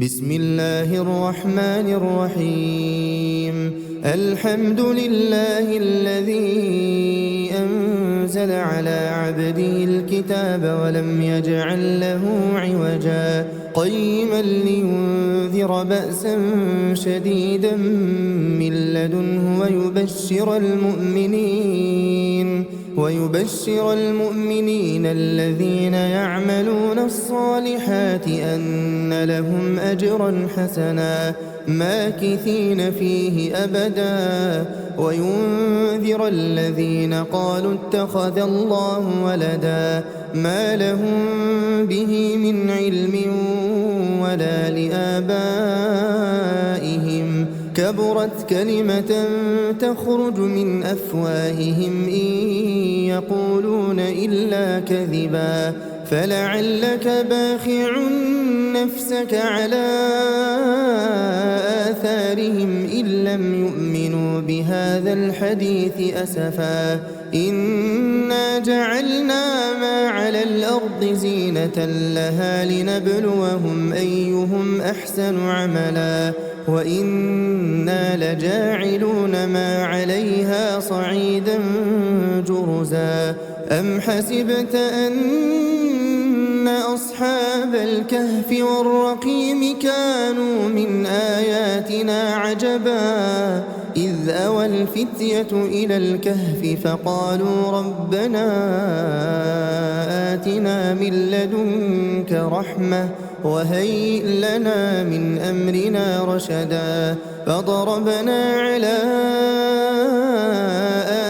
بسم الله الرحمن الرحيم. الحمد لله الذي أنزل على عبده الكتاب ولم يجعل له عوجا قيما لينذر بأسا شديدا من لدنه ويبشر المؤمنين الذين يعملون الصالحات أن لهم أجرا حسنا ماكثين فيه أبدا وينذر الذين قالوا اتخذ الله ولدا ما لهم به من علم ولا لآبائهم كبرت كلمة تخرج من أفواههم إن يقولون إلا كذبا فلعلك باخع نفسك على آثارهم إن لم يؤمنوا بهذا الحديث أسفا إنا جعلنا ما على الأرض زينة لها لنبلوهم أيهم أحسن عملا وإنا لجاعلون ما عليها صعيدا جرزا أم حسبت أن أصحاب الكهف والرقيم كانوا من آياتنا عجبا إذ أوى الفتية إلى الكهف فقالوا ربنا آتنا من لدنك رحمة وهيئ لنا من أمرنا رشدا فضربنا على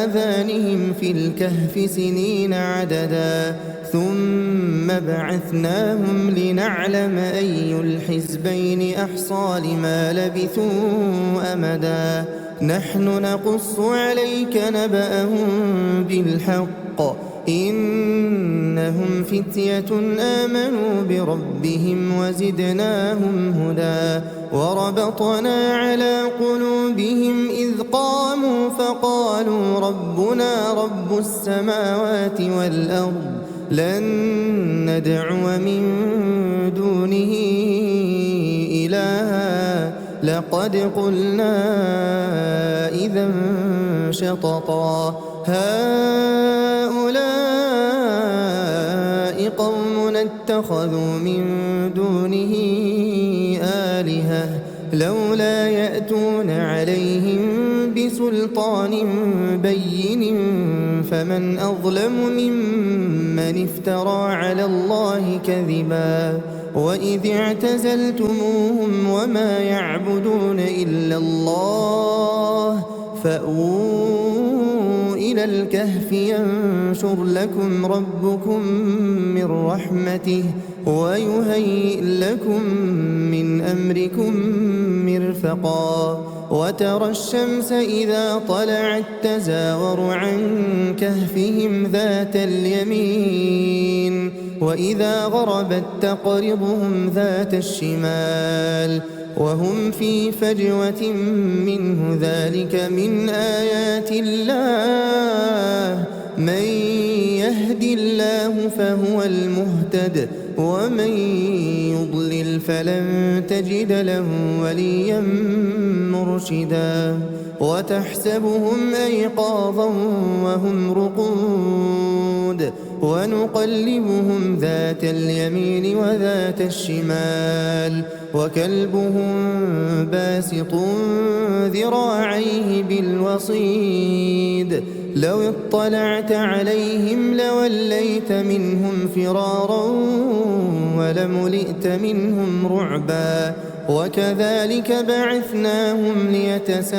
آذانهم في الكهف سنين عددا ثم بعثناهم لنعلم أي الحزبين أحصى لما لبثوا أمدا نحن نقص عليك نبأهم بالحق إنهم فتية آمنوا بربهم وزدناهم هدى وربطنا على قلوبهم إذ قاموا فقالوا ربنا رب السماوات والأرض لن ندعو من دونه إلها لقد قلنا إذا شططا هؤلاء قوم اتخذوا من دونه آلهة لولا يأتون عليهم بسلطان بين فمن أظلم ممن افترى على الله كذبا وإذ اعتزلتموهم وما يعبدون إلا الله فأووا إلى الكهف ينشر لكم ربكم من رحمته ويهيئ لكم من أمركم مرفقا وترى الشمس إذا طلعت تزاور عن كهفهم ذات اليمين وإذا غربت تقرضهم ذات الشمال وهم في فجوة منه ذلك من آيات الله من يهد الله فهو المهتد ومن يضلل فلن تجد له وليا مرشدا وتحسبهم أيقاظا وهم رقود ونقلبهم ذات اليمين وذات الشمال وكلبهم باسط ذراعيه بالوصيد لو اطلعت عليهم لوليت منهم فرارا ولملئت منهم رعبا وكذلك بعثناهم ليتساءلوا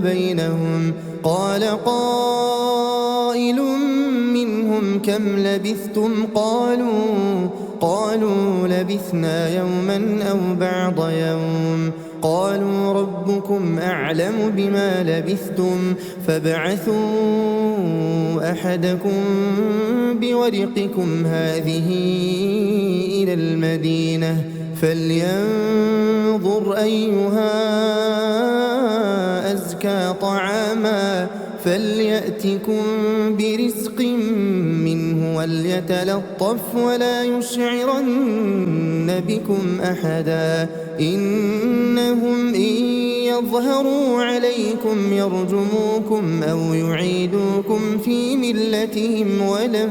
بينهم قال قائل منهم كم لبثتم قالوا لبثنا يوما أو بعض يوم قالوا ربكم أعلم بما لبثتم فابعثوا أحدكم بورقكم هذه إلى المدينة فلينظر أيها أزكى طعاما فليأتكم برزق منه وليتلطف ولا يشعرن بكم أحدا إنهم إن يظهروا عليكم يرجموكم أو يعيدوكم في ملتهم ولن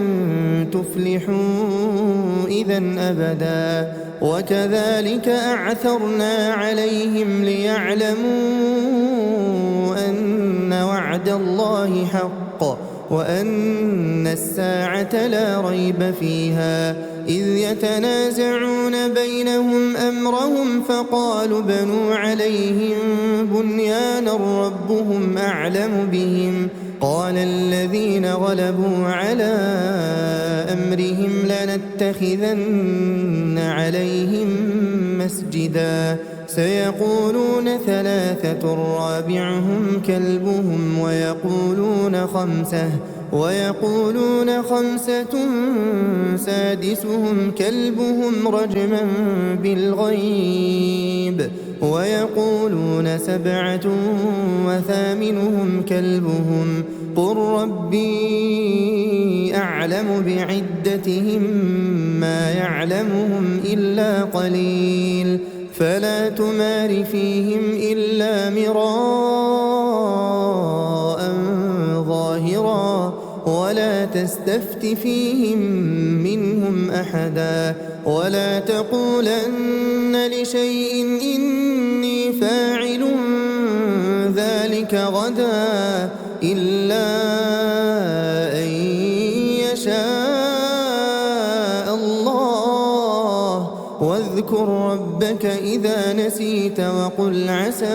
تفلحوا إذا أبدا وكذلك أعثرنا عليهم ليعلموا أن وعد الله حق وأن الساعة لا ريب فيها إذ يتنازعون بينهم أمرهم فقالوا بنوا عليهم بنيانا ربهم أعلم بهم قال الذين غلبوا على أمرهم لنتخذن عليهم مسجدا سيقولون ثلاثة رابعهم كلبهم ويقولون خمسة سادسهم كلبهم رجما بالغيب ويقولون سبعة وثامنهم كلبهم قل ربي أعلم بعدتهم ما يعلمهم إلا قليل فلا تمار فيهم إلا مراء ظاهرا ولا تستفت فيهم منهم أحدا ولا تقولن لشيء إني فاعل ذلك غدا إلا أن يشاء الله واذكر ربك إذا نسيت وقل عسى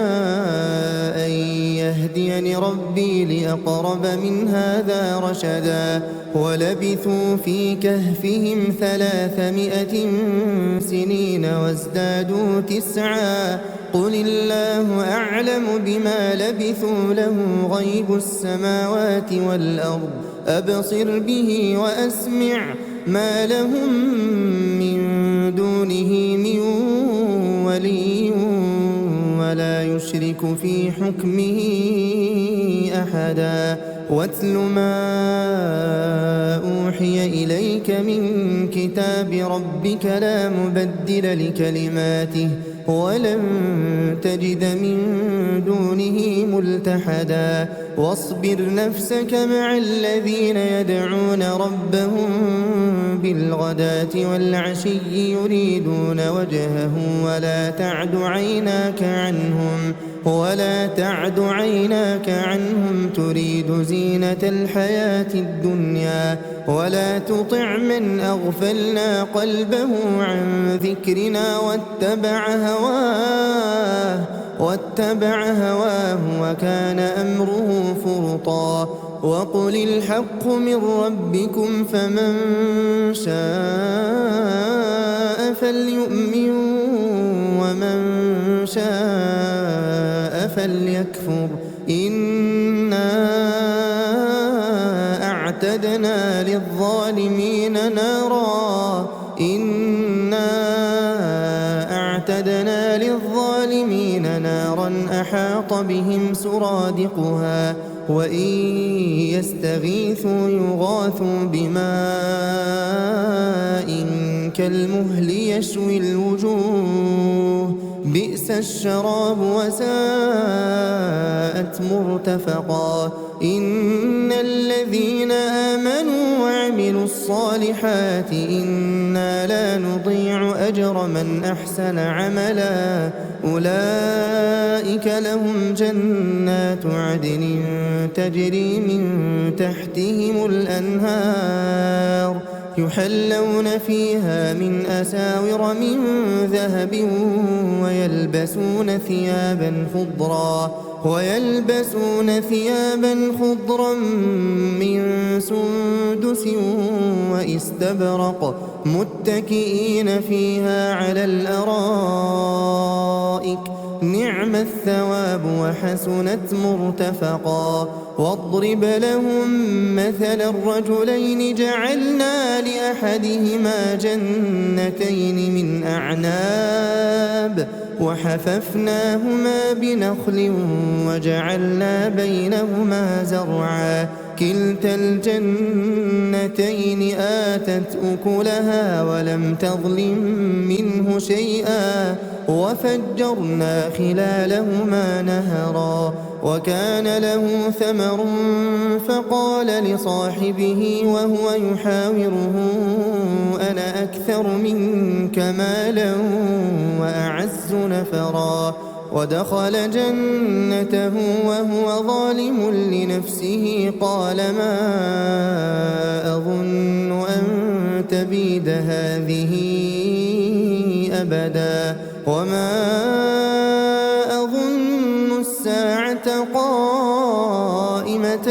أن يهديني ربي لأقرب من هذا رشدا ولبثوا في كهفهم 300 سنين وازدادوا 9 قل الله أعلم بما لبثوا له غيب السماوات والأرض أبصر به وأسمع ما لهم من دونه من ولي ولا يشرك في حكمه أحدا واتل ما أوحي إليك من كتاب ربك لا مبدل لكلماته ولن تجد من دونه ملتحدا واصبر نفسك مع الذين يدعون ربهم بالغداة والعشي يريدون وجهه ولا تعد عيناك عنهم تريد زينة الحياة الدنيا ولا تطع من أغفلنا قلبه عن ذكرنا واتبع هواه وكان أمره فرطا وقل الحق من ربكم فمن شاء فليؤمن ومن شاء فليكفر إنا أعتدنا للظالمين نارا أحاط بهم سرادقها وإن يستغيثوا يغاثوا بماء كالمهل يشوي الوجوه بئس الشراب وساءت مرتفقا إن الذين آمنوا وعملوا الصالحات إنا لا نضيع أجر من أحسن عملا أولئك لهم جنات عدن تجري من تحتهم الأنهار يحلون فيها من أساور من ذهب ويلبسون ثيابا خضرا من سندس وإستبرق متكئين فيها على الأرائك نعم الثواب وحسنت مرتفقا واضرب لهم مثل الرجلين جعلنا لأحدهما جنتين من أعناب وحففناهما بنخل وجعلنا بينهما زرعا كلتا الجنتين آتت أكلها ولم تظلم منه شيئا وفجرنا خلالهما نهرا وكان له ثمر فقال لصاحبه وهو يحاوره أنا أكثر منك مالا وأعز نفرا ودخل جنته وهو ظالم لنفسه قال ما أظن أن تبيد هذه أبدا وما أظن الساعة قائمة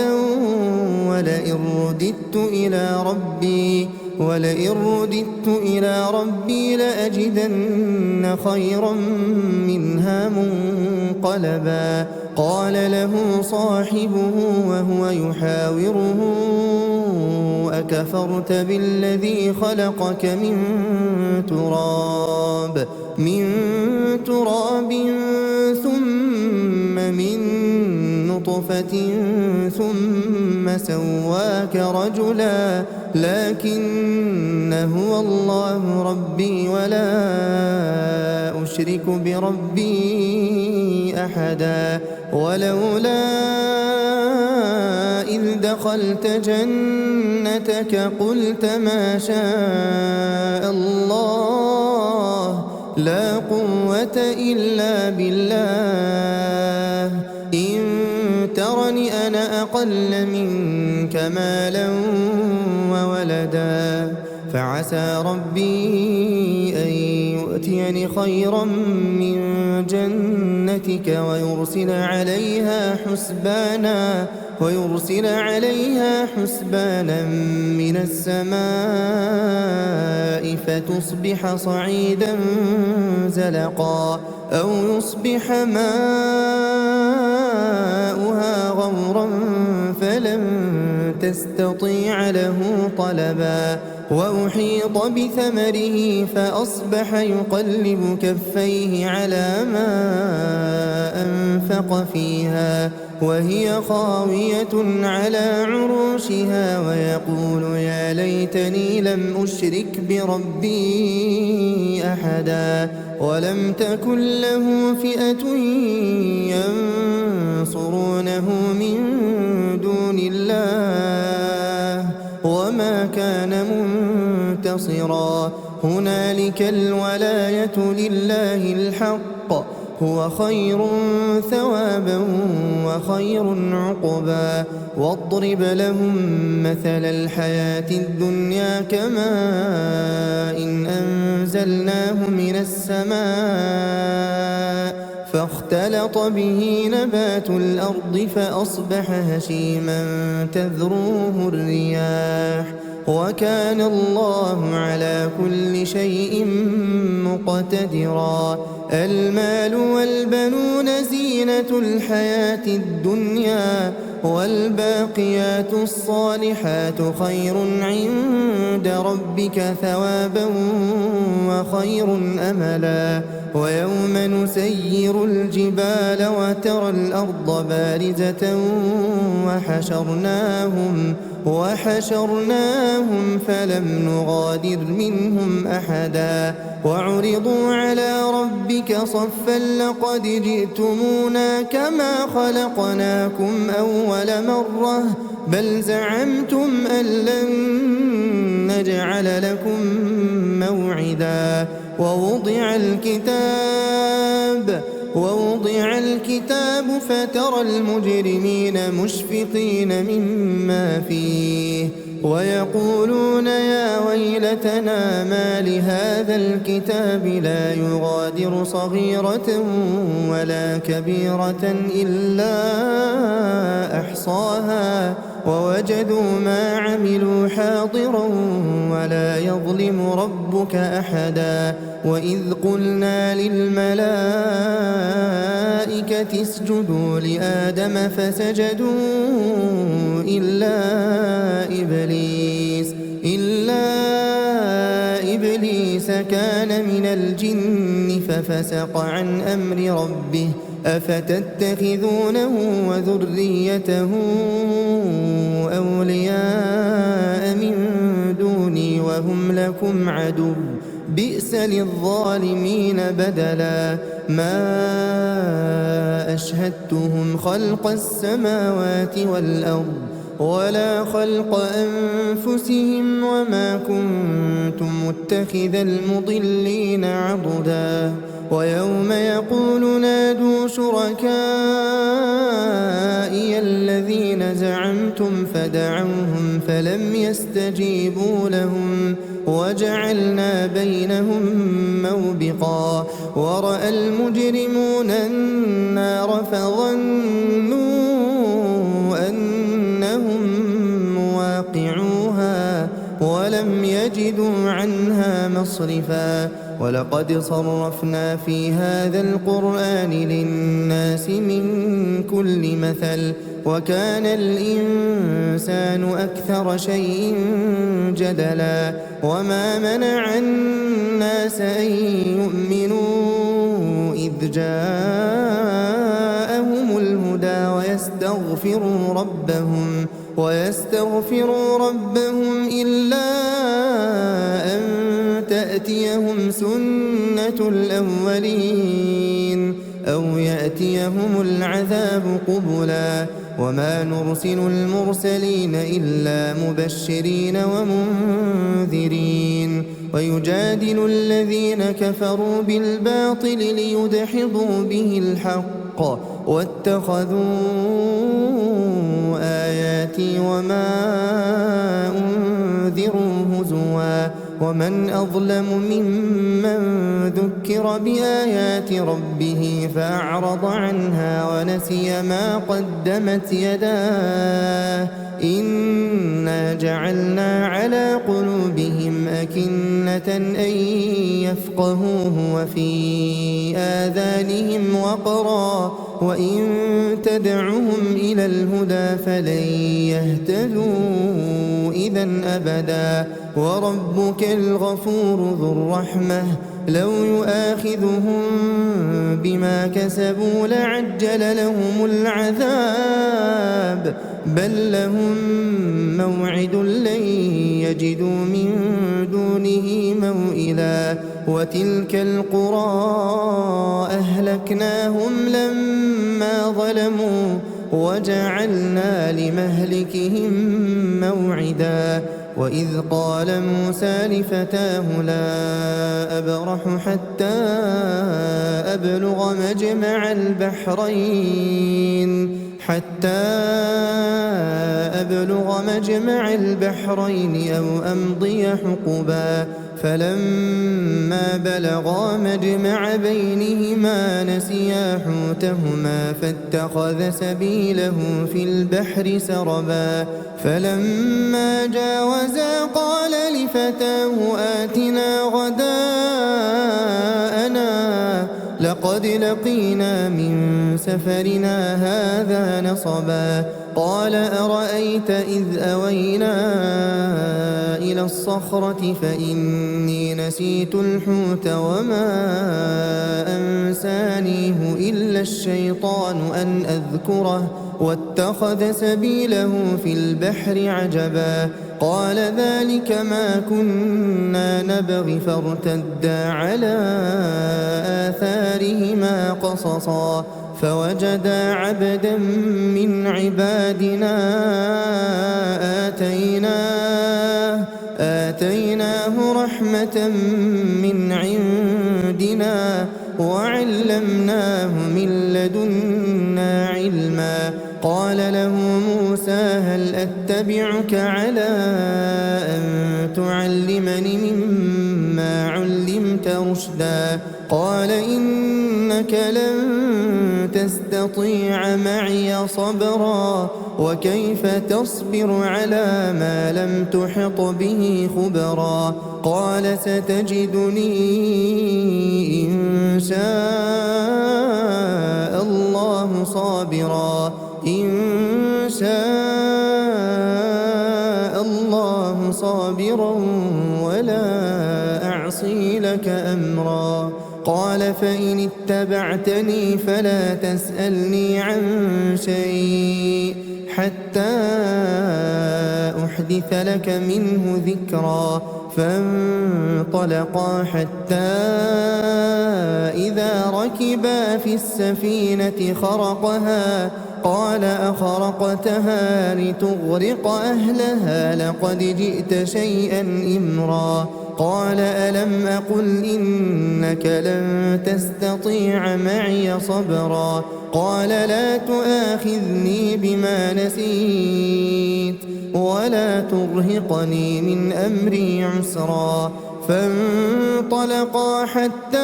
ولئن رددت إلى ربي لأجدن خيرا منها منقلبا قال له صاحبه وهو يحاوره أكفرت بالذي خلقك من تراب ثم من نطفة ثم سواك رجلا لكن هو الله ربي ولا أشرك بربي أحدا ولولا إذ دخلت جنتك قلت ما شاء الله لا قوة إلا بالله إن ترني أنا أقل منك مالا وولدا فعسى ربي أن يؤتيني خيرا من جنتك ويرسل عليها حسبانا من السماء فتصبح صعيدا زلقا أو يصبح ماؤها غورا فلن تستطيع له طلبا وأحيط بثمره فأصبح يقلب كفيه على ما أنفق فيها وهي خاوية على عروشها ويقول يا ليتني لم أشرك بربي أحدا ولم تكن له فئة ينصرونه من دون الله وما كان منتصرا هنالك الولاية لله الحق هو خير ثوابا وخير عقبا واضرب لهم مثل الحياة الدنيا كماء إن أنزلناه من السماء فاختلط به نبات الأرض فأصبح هشيما تذروه الرياح وكان الله على كل شيء مقتدرا المال والبنون زينة الحياة الدنيا والباقيات الصالحات خير عند ربك ثوابا وخير أملا ويوم نسير الجبال وترى الأرض بارزة وحشرناهم فلم نغادر منهم أحدا وعرضوا على ربك صفا لقد جئتمونا كما خلقناكم أول مرة بل زعمتم أن لن نجعل لكم موعدا ووضع الكتاب فترى المجرمين مشفقين مما فيه ويقولون يا ويلتنا ما لهذا الكتاب لا يغادر صغيرة ولا كبيرة إلا أحصاها ووجدوا ما عملوا حاضرا ولا يظلم ربك أحدا وإذ قلنا للملائكة اسجدوا لآدم فسجدوا إلا إبليس كان من الجن ففسق عن أمر ربه أفتتخذونه وذريته أولياء من دوني وهم لكم عدو بئس للظالمين بدلا ما أشهدتهم خلق السماوات والأرض ولا خلق أنفسهم وما كنت متخذ المضلين عضدا ويوم يقول نادوا شركائي الذين زعمتم فدعوهم فلم يستجيبوا لهم وجعلنا بينهم موبقا ورأى المجرمون النار فظنوا أنهم مواقعوها ولم يجدوا عنها مصرفا ولقد صرفنا في هذا القرآن للناس من كل مثل وكان الإنسان أكثر شيء جدلا وما منع الناس أن يؤمنوا إذ جاءهم الهدى ويستغفروا ربهم إلا أن تأتيهم سنة الأولين أو يأتيهم العذاب قبلا وما نرسل المرسلين إلا مبشرين ومنذرين ويجادل الذين كفروا بالباطل ليدحضوا به الحق واتخذوا آياتي وما أنذروا هزوا ومن أظلم ممن ذكر بآيات ربه فأعرض عنها ونسي ما قدمت يداه إنا جعلنا على قلوبهم أكنة أن يفقهوه وفي آذانهم وقرا وإن تدعهم إلى الهدى فلن يهتدوا إذا أبدا وربك الغفور ذو الرحمة لو يؤاخذهم بما كسبوا لعجل لهم العذاب بل لهم موعد لن يجدوا من دونه موئلا وتلك القرى أهلكناهم لما ظلموا وجعلنا لمهلكهم موعدا وإذ قال موسى لفتاه لا أبرح حتى أبلغ مجمع البحرين أو أمضي حقبا فلما بلغا مجمع بينهما نسيا حوتهما فاتخذ سبيله في البحر سربا فلما جاوزا قال لفتاه آتنا غداءنا لقد لقينا من سفرنا هذا نصبا قال أرأيت إذ أوينا إلى الصخرة فإني نسيت الحوت وما أنسانيه إلا الشيطان أن أذكره واتخذ سبيله في البحر عجبا قال ذلك ما كنا نبغي فارتدا على آثارهما قصصا فوجدا عبدا من عبادنا آتيناه رحمة من عندنا وعلمناه من لدنا علما قال له موسى هل أتبعك على أن تعلمني مما علمت رشدا قال إنك لن تستطيع معي صبرا وكيف تصبر على ما لم تحط به خبرا قال ستجدني إن شاء الله صابرا ولا لك أمرا. قال فإن اتبعتني فلا تسألني عن شيء حتى أحدث لك منه ذكرا. فانطلقا حتى إذا ركبا في السفينة خرقها قال أخرقتها لتغرق أهلها لقد جئت شيئا إمرا. قال ألم أقل إنك لن تستطيع معي صبرا. قال لا تؤاخذني بما نسيت ولا ترهقني من أمري عسرا. فانطلقا حتى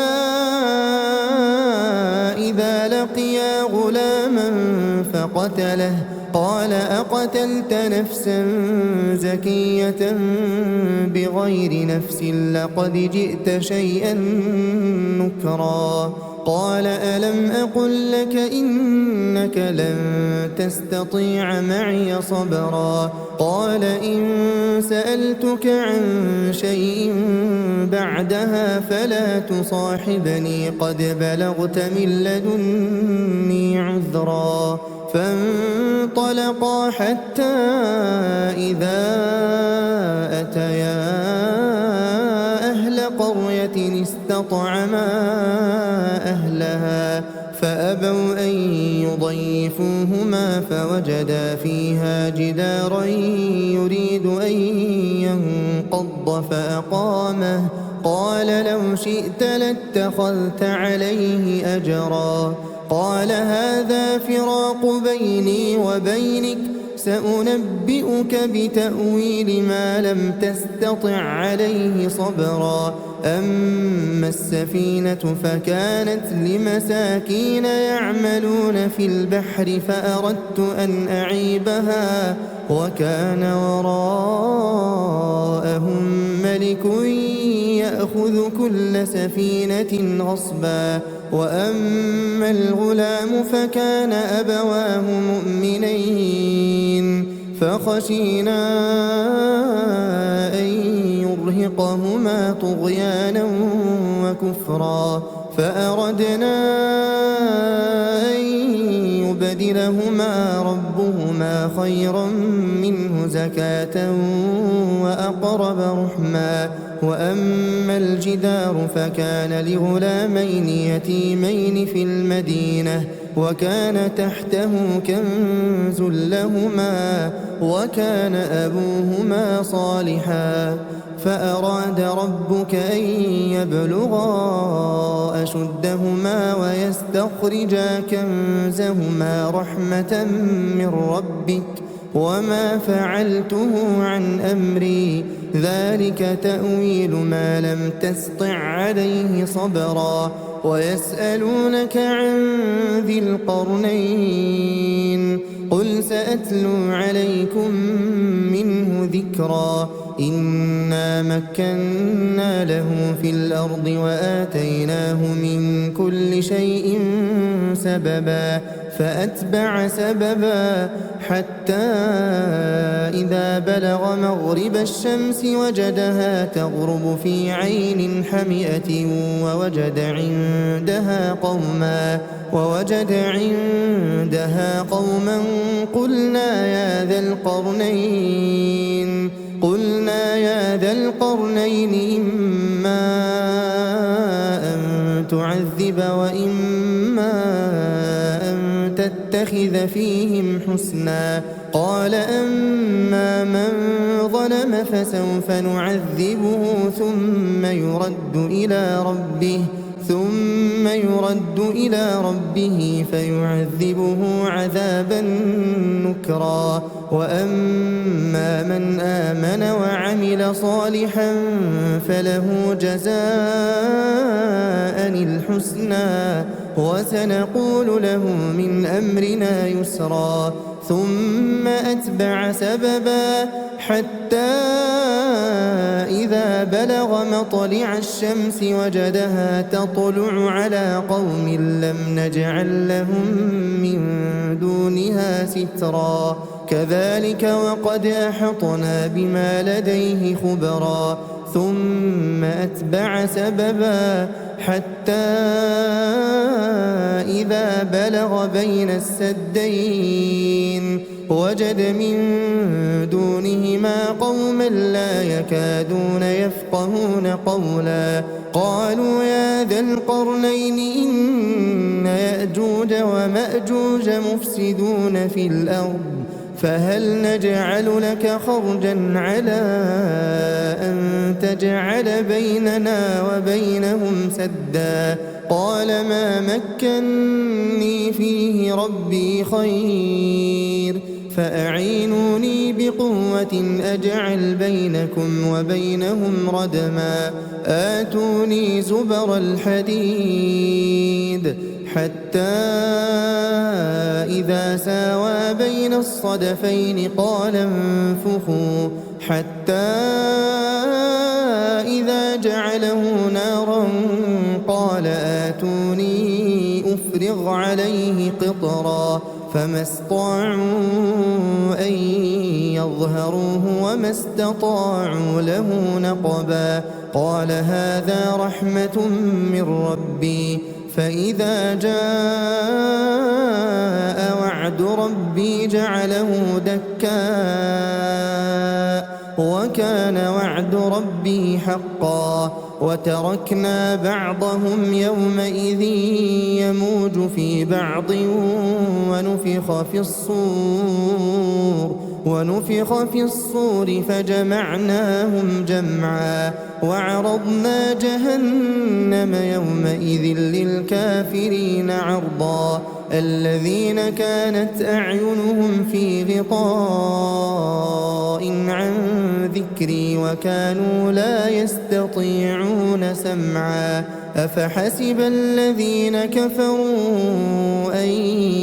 إذا لقيا غلاما فقتله. قال أقتلت نفسا زكية بغير نفس لقد جئت شيئا نكرا. قال ألم أقل لك إنك لن تستطيع معي صبرا. قال إن سألتك عن شيء بعدها فلا تصاحبني قد بلغت من لدني عذرا. فانطلقا حتى إذا أتيا أهل قرية استطعما أهلها فأبوا أن يضيفوهما فوجدا فيها جدارا يريد أن ينقض فأقامه. قال لو شئت لاتخذت عليه أجرا. قال هذا فراق بيني وبينك سأنبئك بتأويل ما لم تستطع عليه صبرا. أما السفينة فكانت لمساكين يعملون في البحر فأردت أن أعيبها وكان وراءهم ملك يأخذ كل سفينة غصبا. وأما الغلام فكان أبواه مؤمنين فخشينا أن يرهقهما طغيانا وكفرا. فأردنا أن يبدلهما ربهما خيرا منه زكاة وأقرب رحما. وأما الجدار فكان لغلامين يتيمين في المدينة وكان تحته كنز لهما وكان أبوهما صالحا. فأراد ربك أن يبلغا أشدهما ويستخرجا كنزهما رحمة من ربك وما فعلته عن أمري ذلك تأويل ما لم تسطع عليه صبرا. ويسألونك عن ذي القرنين قل سأتلو عليكم منه ذكرا. إنا مكنا له في الأرض وآتيناه من كل شيء سببا. فأتبع سببا حتى إذا بلغ مغرب الشمس وجدها تغرب في عين حمئة ووجد عندها قوما قلنا يا ذا القرنين إما أن تعذب وإما أن تتخذ فيهم حسنا. قال أما من ظلم فسوف نعذبه ثم يرد إلى ربه فيعذبه عذابا نكرا. وأما من آمن وعمل صالحا فله جزاء الحسنى وسنقول له من أمرنا يسرا. ثم أتبع سببا حتى إذا بلغ مطلع الشمس وجدها تطلع على قوم لم نجعل لهم من دونها سترا. كذلك وقد أحطنا بما لديه خبرا. ثم أتبع سببا حتى إذا بلغ بين السدين وجد من دونهما قوما لا يكادون يفقهون قولا قالوا يا ذا القرنين إن يأجوج ومأجوج مفسدون في الأرض فهل نجعل لك خرجا على أن تجعل بيننا وبينهم سدا قال ما مكني فيه ربي خير فأعينوني بقوة أجعل بينكم وبينهم ردما آتوني زبر الحديد حتى إذا ساوى بين الصدفين قال انفخوا حتى إذا جعله نارا قال آتوني أفرغ عليه قطرا فما استطاعوا أن يظهروه وما استطاعوا له نقبا قال هذا رحمة من ربي فإذا جاء وعد ربي جعله دكاء وكان وعد ربي حقا وتركنا بعضهم يومئذ يموج في بعض ونفخ في الصور فجمعناهم جمعا وعرضنا جهنم يومئذ للكافرين عرضا الذين كانت أعينهم في غطاء عن ذكري وكانوا لا يستطيعون سمعا أفحسب الذين كفروا أن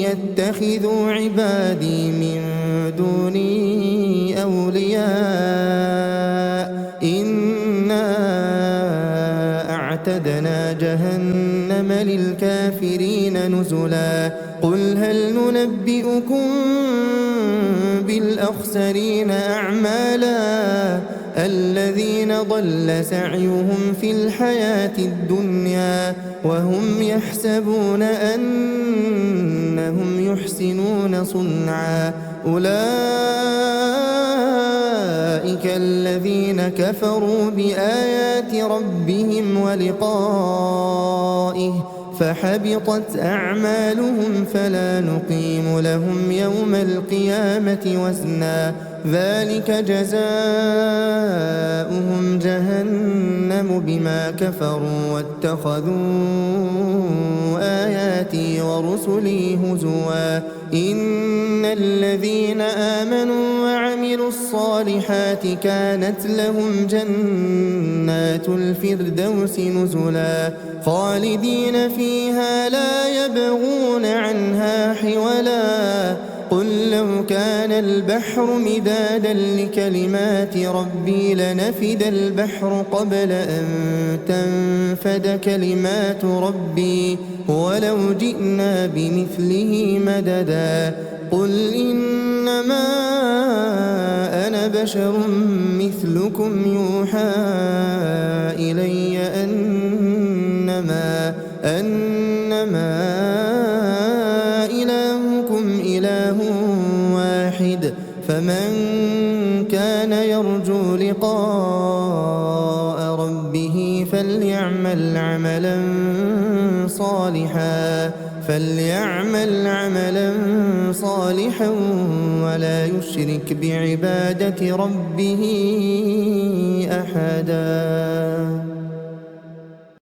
يتخذوا عبادي من دوني أولياء إنا أعتدنا جهنم للكافرين نزلا قل هل ننبئكم بالأخسرين أعمالا الذين ضل سعيهم في الحياة الدنيا وهم يحسبون أنهم يحسنون صنعا أولئك الذين كفروا بآيات ربهم ولقائه فحبطت أعمالهم فلا نقيم لهم يوم القيامة وزنا ذلك جزاؤهم جهنم بما كفروا واتخذوا آياتي ورسلي هزوا إن الذين آمنوا وعملوا الصالحات كانت لهم جنات الفردوس نزلا خالدين فيها لا يبغون عنها حولا قل لو كان البحر مدادا لكلمات ربي لنفد البحر قبل أن تنفد كلمات ربي ولو جئنا بمثله مددا قل إنما أنا بشر مثلكم يوحى إلي أنما إلهكم إله واحد فمن كان يرجو لقاء ربه فليعمل عملا صالحا ولا يشرك بعبادة ربه أحدا.